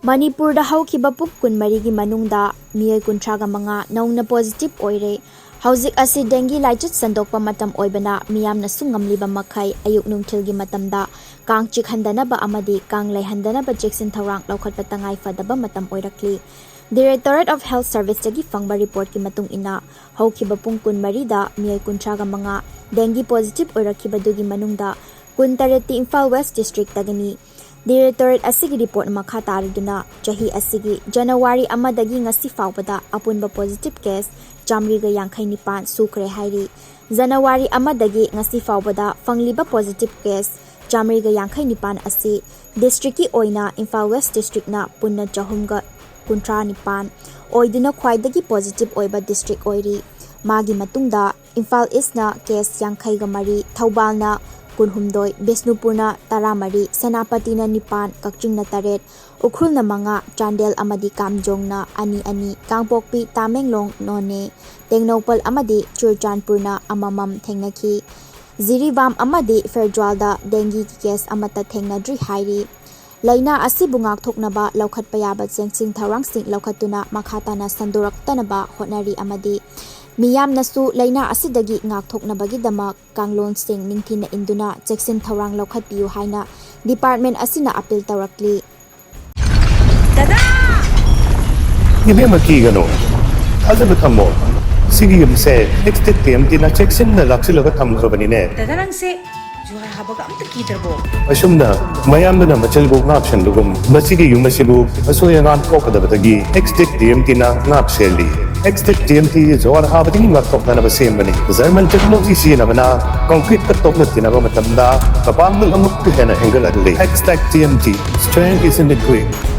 Manipur da Houkhiba Pung Kunmarigi Manungda Meeoi Kuntraga Manga Nouna positive Oire Hauzik asi dengue laichet sandokpa matam oibana miyamna sungamliba makai ayuk nungthilgi matamda kang chikhandanaba amadi kang laihandanaba jeksin thawrang laukhatpa tangai fadaba matam oirakli Directorate of Health Service tagi fangba report ki matung ina Houkhiba Pung Kunmari da Meeoi Kuntraga Manga dengue positive oirakhiba dugi manungda Kuntareti Imphal West District tagani Directorate asigi report makha tariduna chahi asigi January amadagi ngasi fawbada apunba positive case Jamriga Yankai Nipan Sukre Hairi January amadagi ngasi fawbada fangliba positive case Jamriga Yankai Nipan asi districti oina Imphal West District na punna chahumga kuntra nipan oiduna khwaidagi positive oiba district oiri magi matungda Imphal East na case Yankai ga mari Thoubal na Kunhumdoi Besnupurna Taramari Senapatina Nipan Kakchingna Taret Ukrulna Manga Chandel Amadi Kamjongna Ani Kangpokpi Tamenglong None Tengnopal Amadi Churchanpurna Amamam Thengnaki Zirivam Amadi Fairjwalda Dengue case Amata Thengnadri Hairi Laina asi bungak thoknaba laukhat payaba chengsing thawrangsing laukhatuna makhatana sandoraktanaba hotnari amadi Miyam nasu laina asidagi ngak thoknabagi damak kanglon sing ningthina induna cheksin thawrang laukhat piu haina department asina appeal tawrakli Dada Ibe maki gano Azab thammo Sigi yumse exit TMT na cheksin na laksilaga thamkrabani ne Dada nang se Juhar habaga amta kitarbo Asumna mayamna na machalbo ngapshan dugum masigi yumasibu asoyangan kokadabadagi exit TMT na ngapseli Exit TMT Johar Habadi Matok na Basembani. Zerman technology na mana concrete katok na tinaba matamda kapamul amuk pihena hingal adli. Exit TMT strength is in the quick.